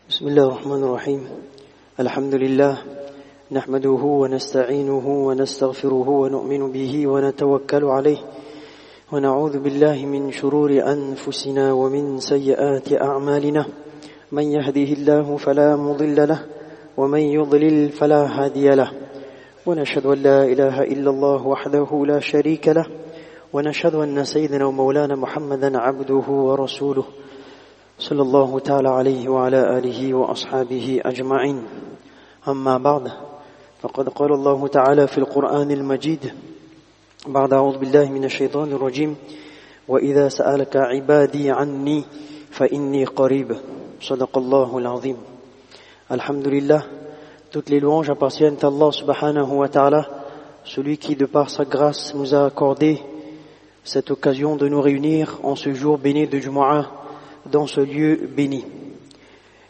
بسم الله الرحمن الرحيم الحمد لله نحمده ونستعينه ونستغفره ونؤمن به ونتوكل عليه ونعوذ بالله من شرور أنفسنا ومن سيئات أعمالنا من يهده الله فلا مضل له ومن يضلل فلا هادي له ونشهد أن لا إله إلا الله وحده لا شريك له ونشهد أن سيدنا ومولانا محمدا عبده ورسوله صلى الله تعالى عليه وعلى آله وأصحابه أجمعين أما بعد فقد قال الله تعالى في القرآن المجيد بعد أعوذ بالله من الشيطان الرجيم وإذا سألك عبادي عني فإني قريب صدق الله العظيم. Alhamdulillah, toutes les louanges appartiennent à Allah subhanahu wa ta'ala, celui qui de par sa grâce nous a accordé cette occasion de nous réunir en ce jour béni de Jumu'ah dans ce lieu béni.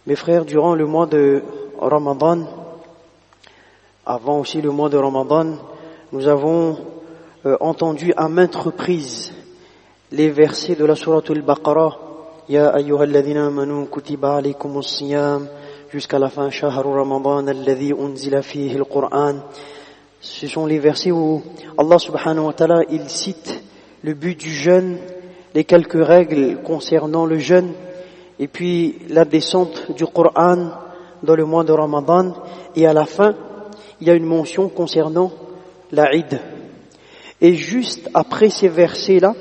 Mes frères, durant le mois de Ramadan, avant aussi le mois de Ramadan, nous avons entendu à maintes reprises les versets de la sourate al-Baqarah, Ya ayyuhalladhina amanu kutiba alaykumus siyam, jusqu'à la fin, Shahru Ramadan alladhi unzila fihi al-Qur'an. Ce sont les versets où Allah subhanahu wa ta'ala, il cite le but du jeûne, les quelques règles concernant le jeûne, et puis la descente du Coran dans le mois de Ramadan, et à la fin, il y a une mention concernant la Eid. Et juste après ces versets-là,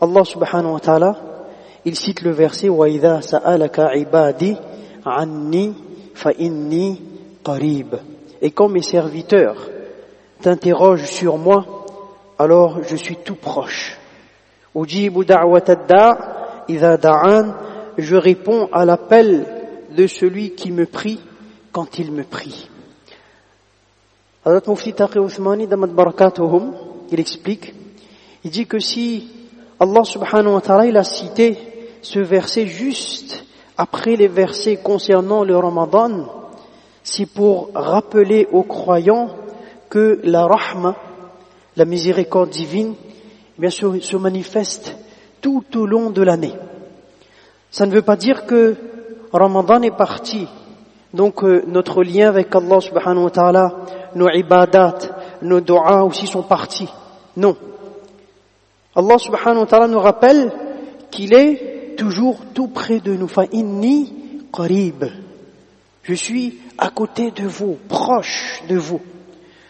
Allah subhanahu wa ta'ala, il cite le verset وَإِذَا سَأَلَكَ عِبَادِي عَنِّي فَإِنِّي قَرِيبٌ. Et quand mes serviteurs t'interrogent sur moi, alors je suis tout proche. Ujibu da'wat ad-da' idha da'an, je réponds à l'appel de celui qui me prie quand il me prie. Hazrat Mufti Taqi Uthmani Damat Barakatuhum, il explique, il dit que si Allah subhanahu wa ta'ala il a cité ce verset juste après les versets concernant le Ramadan, c'est pour rappeler aux croyants que la rahma, la miséricorde divine, bien sûr, se manifeste tout au long de l'année. Ça ne veut pas dire que Ramadan est parti, donc notre lien avec Allah subhanahu wa ta'ala, nos ibadat, nos du'as aussi sont partis. Non. Allah subhanahu wa ta'ala nous rappelle qu'il est toujours tout près de nous. Fa inni qarib. Je suis à côté de vous, proche de vous.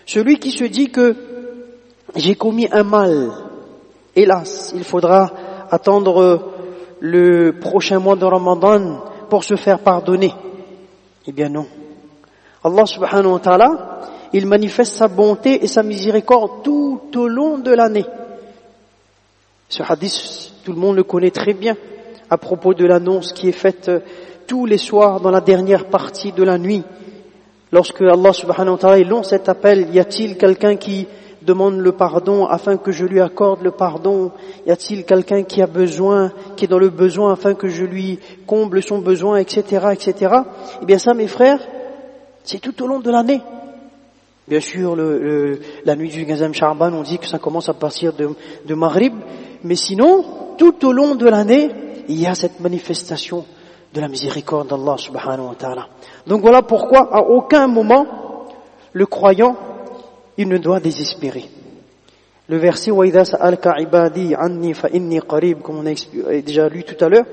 Celui qui se dit que j'ai commis un mal, hélas, il faudra attendre le prochain mois de Ramadan pour se faire pardonner. Eh bien non. Allah subhanahu wa ta'ala, il manifeste sa bonté et sa miséricorde tout au long de l'année. Ce hadith, tout le monde le connaît très bien, à propos de l'annonce qui est faite tous les soirs dans la dernière partie de la nuit. Lorsque Allah subhanahu wa ta'ala il lance cet appel, y a-t-il quelqu'un qui demande le pardon afin que je lui accorde le pardon? Y a-t-il quelqu'un qui a besoin, qui est dans le besoin afin que je lui comble son besoin, etc., etc. Eh bien ça, mes frères, c'est tout au long de l'année. Bien sûr, la nuit du 15e Sha'ban, on dit que ça commence à partir de Maghrib, mais sinon, tout au long de l'année, il y a cette manifestation de la miséricorde d'Allah subhanahu wa ta'ala. Donc voilà pourquoi, à aucun moment, le croyant, il ne doit désespérer. Le verset وَإِذَا سَأَلْكَ عِبَادِي عَنِّي فَإِنِّي قَرِيبٌ, comme on a déjà lu tout à l'heure,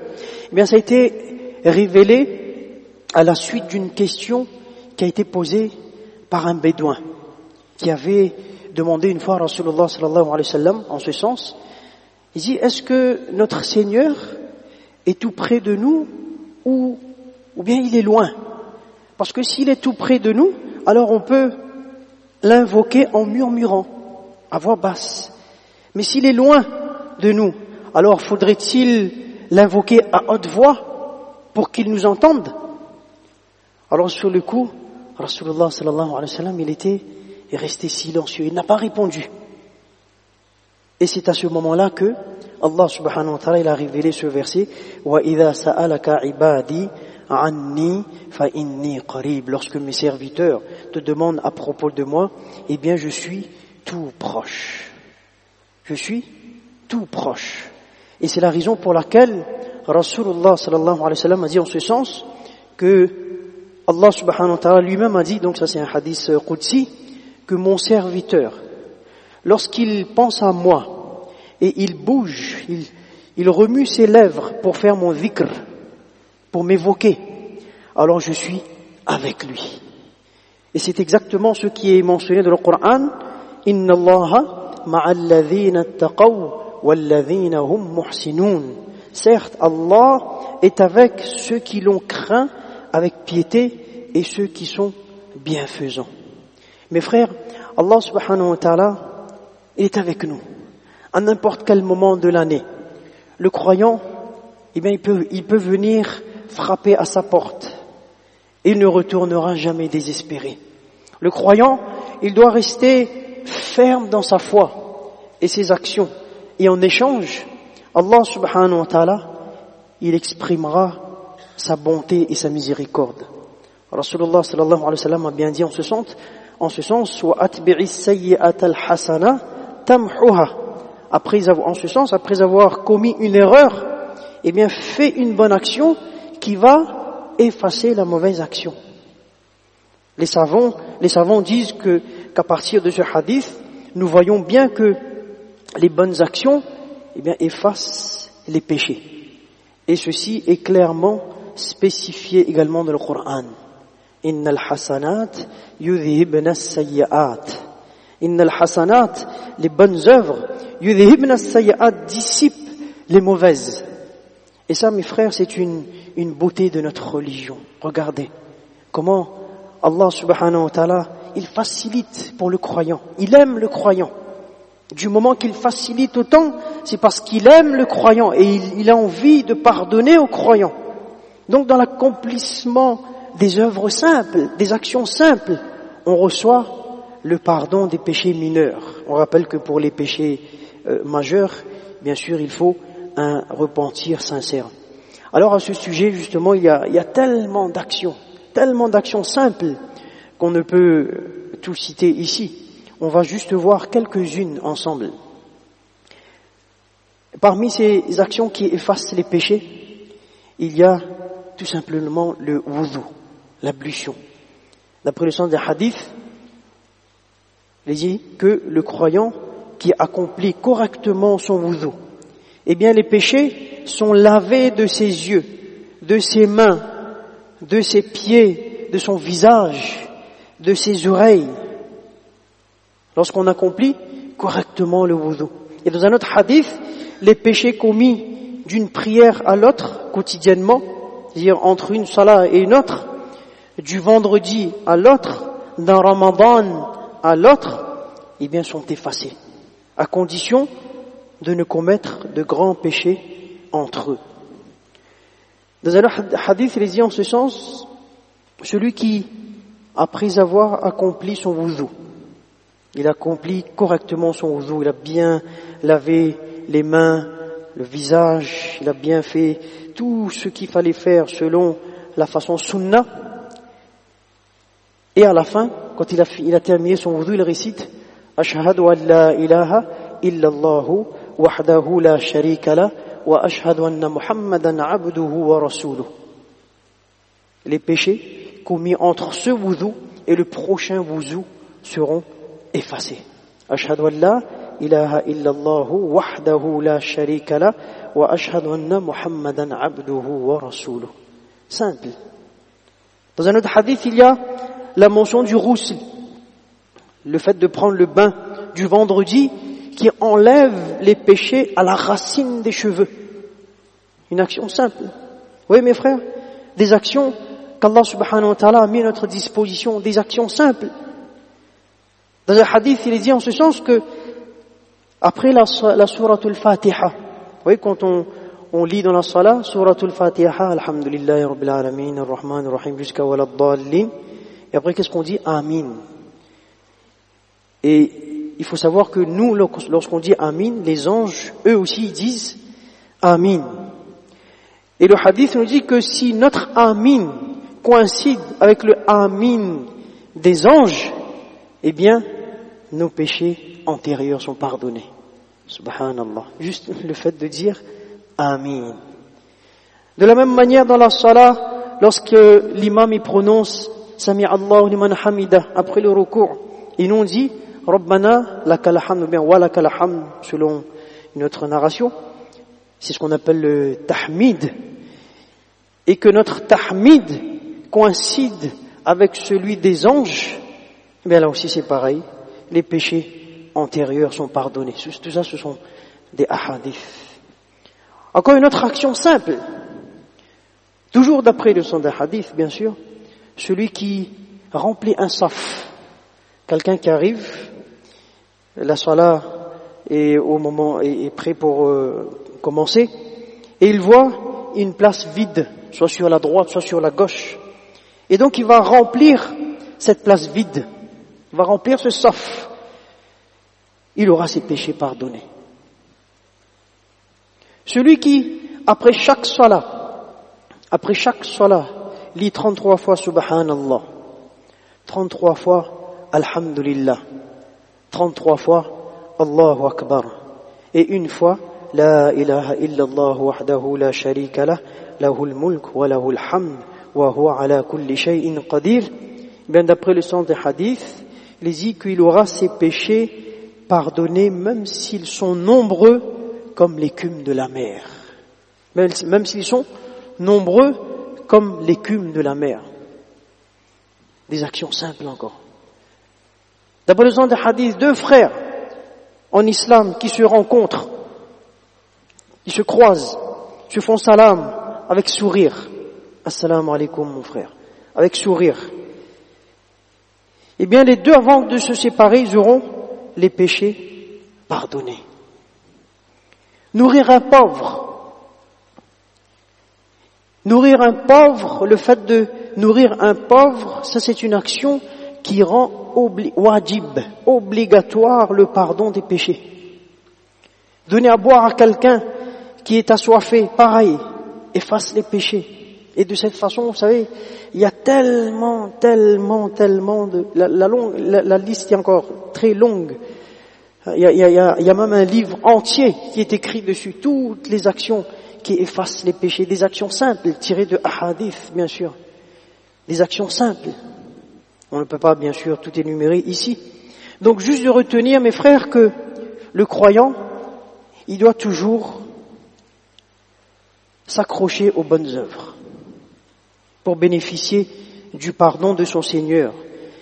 eh bien ça a été révélé à la suite d'une question qui a été posée par un bédouin qui avait demandé une fois à Rasulullah sallallahu alayhi wa sallam en ce sens. Il dit, est-ce que notre Seigneur est tout près de nous ou bien il est loin? Parce que s'il est tout près de nous, alors on peut l'invoquer en murmurant, à voix basse. Mais s'il est loin de nous, alors faudrait-il l'invoquer à haute voix pour qu'il nous entende? Alors sur le coup, Rasulullah sallallahu alayhi wa sallam, il est resté silencieux, il n'a pas répondu. Et c'est à ce moment-là que Allah subhanahu wa ta'ala il a révélé ce verset وَإِذَا سَأَلَكَ عِبَادِي عَنِّي فَإِنِّي قَرِيبٌ. Lorsque mes serviteurs te demandent à propos de moi, eh bien je suis tout proche. Je suis tout proche. Et c'est la raison pour laquelle Rasulullah sallallahu alayhi wa sallam a dit en ce sens que Allah subhanahu wa ta'ala lui-même a dit, donc ça c'est un hadith qudsi, que mon serviteur, lorsqu'il pense à moi et il bouge, il remue ses lèvres pour faire mon dhikr, pour m'évoquer, alors je suis avec lui. Et c'est exactement ce qui est mentionné dans le Coran. Inna Allaha ma'al ladhina attaqaw wal ladhina hum muhsinun. Certes, Allah est avec ceux qui l'ont craint avec piété et ceux qui sont bienfaisants. Mes frères, Allah subhanahu wa ta'ala est avec nous à n'importe quel moment de l'année. Le croyant, eh bien, il peut venir frapper à sa porte. Il ne retournera jamais désespéré. Le croyant, il doit rester ferme dans sa foi et ses actions. Et en échange, Allah subhanahu wa ta'ala, il exprimera sa bonté et sa miséricorde. Rasulullah sallallahu alayhi wa sallam a bien dit en ce sens, wa atbi'is sayyi'ata al-hasana tamhuha. Après avoir commis une erreur, eh bien, fais une bonne action qui va effacer la mauvaise action. Les savants disent qu'à partir de ce hadith, nous voyons bien que les bonnes actions, eh bien, effacent les péchés. Et ceci est clairement spécifié également dans le Coran. Innal hasanat yudhibna as-sayyi'at. Innal hasanat, les bonnes œuvres, yudhibna as-sayyi'at, dissipent les mauvaises. Et ça, mes frères, c'est une beauté de notre religion. Regardez comment Allah subhanahu wa ta'ala, il facilite pour le croyant. Il aime le croyant. Du moment qu'il facilite autant, c'est parce qu'il aime le croyant et il a envie de pardonner au croyant. Donc dans l'accomplissement des œuvres simples, des actions simples, on reçoit le pardon des péchés mineurs. On rappelle que pour les péchés majeurs, bien sûr, il faut un repentir sincère. Alors à ce sujet, justement, il y a tellement d'actions simples qu'on ne peut tout citer ici. On va juste voir quelques-unes ensemble. Parmi ces actions qui effacent les péchés, il y a tout simplement le wudu, l'ablution. D'après le sens des hadiths, il dit que le croyant qui accomplit correctement son wudu, eh bien les péchés sont lavés de ses yeux, de ses mains, de ses pieds, de son visage, de ses oreilles, lorsqu'on accomplit correctement le wudu. Et dans un autre hadith, les péchés commis d'une prière à l'autre quotidiennement, c'est-à-dire entre une salat et une autre, du vendredi à l'autre, d'un ramadan à l'autre, eh bien sont effacés, à condition de ne commettre de grands péchés entre eux. Dans un hadith, il est dit en ce sens, celui qui, après avoir accompli son wudu, il accomplit correctement son wudu, il a bien lavé les mains, le visage, il a bien fait tout ce qu'il fallait faire selon la façon sunnah. Et à la fin, quand il a terminé son wudu, il récite Ashhadu an la ilaha illallahu wahdahu la sharika la wa ashhadu anna Muhammadan abduhu wa rasuluh. Les péchés commis entre ce wudu et le prochain wudu seront effacés. Ashhadu an la ilaha illallahu wahdahu la sharika la wa ashhadu anna Muhammadan abduhu wa rasuluh. Simple. Dans un autre hadith, il y a la mention du ghusl, le fait de prendre le bain du vendredi qui enlève les péchés à la racine des cheveux. Une action simple. Oui, mes frères, des actions qu'Allah subhanahu wa ta'ala a mis à notre disposition, des actions simples. Dans un hadith, il est dit en ce sens que après la souratul Fatiha, oui, quand on lit dans la salat, souratul Fatiha, alhamdulillahi rabbil alamin, ar-Rahman ar-Rahim, jusqu'à waladdallin, et après qu'est-ce qu'on dit? Amin. Et il faut savoir que nous, lorsqu'on dit Amin, les anges, eux aussi, ils disent Amin. Et le hadith nous dit que si notre Amin coïncide avec le Amin des anges, eh bien, nos péchés antérieurs sont pardonnés. Subhanallah. Juste le fait de dire Amin. De la même manière, dans la salat, lorsque l'imam y prononce Sami Allahu liman hamida après le ruku', et nous on dit Rabbana lakal hamd ou bien wa lakal hamd selon une autre narration, c'est ce qu'on appelle le tahmid, et que notre tahmid coïncide avec celui des anges, eh bien là aussi c'est pareil, les péchés antérieurs sont pardonnés. Tout ça ce sont des ahadith. Encore une autre action simple, toujours d'après le son des hadiths bien sûr, celui qui remplit un saf, quelqu'un qui arrive, la salat est au moment est prêt pour commencer, et il voit une place vide, soit sur la droite, soit sur la gauche, et donc il va remplir cette place vide, il va remplir ce saf, il aura ses péchés pardonnés. Celui qui, après chaque salat, lit 33 fois Subhanallah, 33 fois Alhamdulillah, 33 fois Allahu Akbar, et une fois La ilaha illallah wahdahu la sharika lah, lahul mulk wa lahul hamd, wa huwa ala kulli shay'in qadir. Bien d'après le sens des hadiths, il dit qu'il aura ses péchés pardonnés même s'ils sont nombreux comme l'écume de la mer. Même s'ils sont nombreux comme l'écume de la mer. Des actions simples encore. D'après le sens des hadiths, deux frères en islam qui se rencontrent, qui se croisent, se font salam avec sourire. Assalamu alaikum mon frère. Avec sourire. Eh bien les deux avant de se séparer, ils auront les péchés pardonnés. Nourrir un pauvre. Nourrir un pauvre, le fait de nourrir un pauvre, ça c'est une action qui rend wajib, obligatoire le pardon des péchés. Donner à boire à quelqu'un qui est assoiffé, pareil, efface les péchés. Et de cette façon, vous savez, il y a tellement de... La liste est encore très longue. Il y a même un livre entier qui est écrit dessus, toutes les actions qui effacent les péchés, des actions simples, tirées de hadith, bien sûr. Des actions simples. On ne peut pas, bien sûr, tout énumérer ici. Donc, juste de retenir, mes frères, que le croyant, il doit toujours s'accrocher aux bonnes œuvres pour bénéficier du pardon de son Seigneur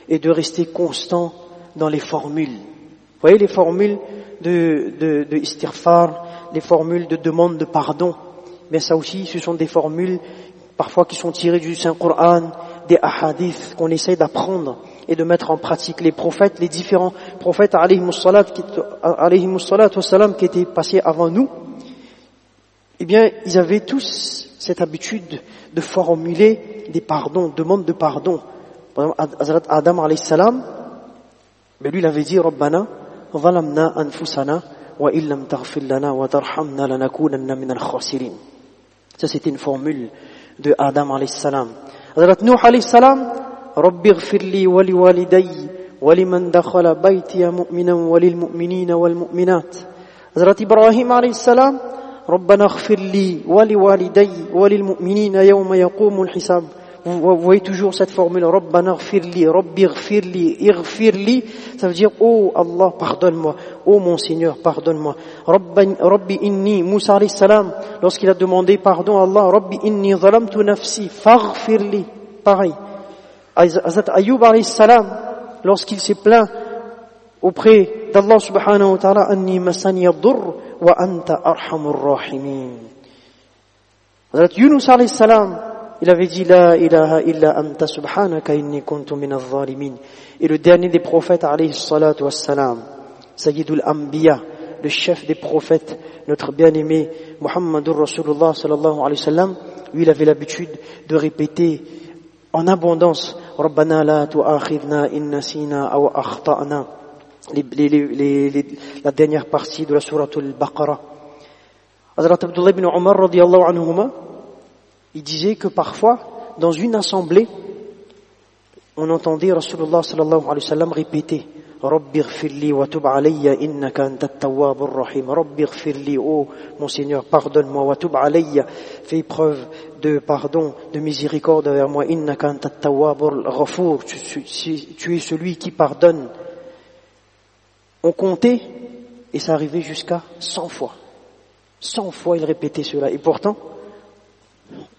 et de rester constant dans les formules. Vous voyez les formules de istighfar, les formules de demande de pardon. Mais ça aussi, ce sont des formules parfois qui sont tirées du Saint-Coran, des ahadiths qu'on essaie d'apprendre et de mettre en pratique. Les prophètes, les différents prophètes alayhimus salat wassalam qui étaient passés avant nous, eh bien, ils avaient tous cette habitude de formuler des pardons, demandes de pardon. Par exemple, Hazrat Adam alayhi salam, mais lui il avait dit Rabbana zalamna anfusana wa illam taghfir lana wa tarhamna lanakunanna minal khasirin. Ça c'était une formule de Adam alayhi salam. Hazrat Nuh alayhi salam, Rabbi ighfir li wa li walidayya wa liman dakhala baytiya mu'minan wa lil mu'minina wal mu'minat. Hazrat Ibrahim alayhi salam, ربنا اغفر لي ولوالدي وللمؤمنين يوم يقوم الحساب. Vous voyez toujours cette formule ربنا اغفر لي, ربي اغفر لي, اغفر لي, ça veut dire oh Allah pardonne-moi, oh mon Seigneur pardonne-moi. ربي إني, Moussa alayhi salam, lorsqu'il a demandé pardon à Allah, ربي إني ظلمت نفسي فاغفر لي, pareil. Hazrat Ayyub alayhi salam, lorsqu'il s'est plaint auprès d'Allah subhanahu wa ta'ala, anni masani ad-durr wa anta arhamur rahimin. Hazrat Yunus alayhi salam, il avait dit la ilaha illa anta subhanaka inni kuntu minaz zalimin. Et le dernier des prophètes alayhi salatu wassalam, Sayyidul Anbiya, le chef des prophètes, notre bien-aimé Muhammadur Rasulullah sallallahu alayhi wa sallam, lui il avait l'habitude de répéter en abondance Rabbana la tu'akhidna in nasina aw akhta'na. La dernière partie de la sourate al-Baqarah. Hazrat Abdullah ibn Umar radiyallahu anhuma, il disait que parfois dans une assemblée on entendait Rasulullah sallallahu alayhi wa sallam répéter Rabbi ighfirli wa tub alayya innaka antat tawwabur rahim. Rabbi ighfirli, oh mon Seigneur, pardonne-moi, wa tub alayya, fais preuve de pardon, de miséricorde envers moi, innaka antat tawwabur ghafur, tu es celui qui pardonne. On comptait et ça arrivait jusqu'à 100 fois. 100 fois il répétait cela. Et pourtant,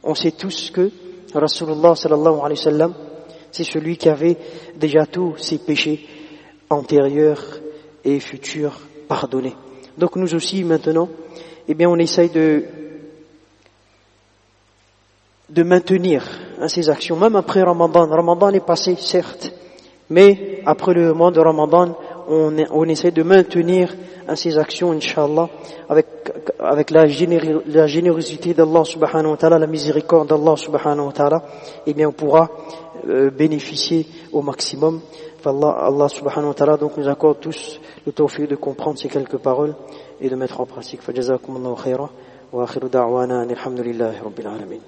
on sait tous que Rasulullah sallallahu alayhi wa sallam, c'est celui qui avait déjà tous ses péchés antérieurs et futurs pardonnés. Donc nous aussi maintenant, eh bien on essaye de maintenir ces actions, même après Ramadan. Ramadan est passé, certes, mais après le mois de Ramadan, on essaie de maintenir ces actions, Inch'Allah, avec la générosité d'Allah subhanahu wa ta'ala, la miséricorde d'Allah subhanahu wa ta'ala, eh bien on pourra bénéficier au maximum. Allah subhanahu wa ta'ala donc nous accorde tous le tawfiq de comprendre ces quelques paroles et de mettre en pratique. Fajazakumullahu khayran wa akhiru da'wana alhamdulillahi rabbil alamin.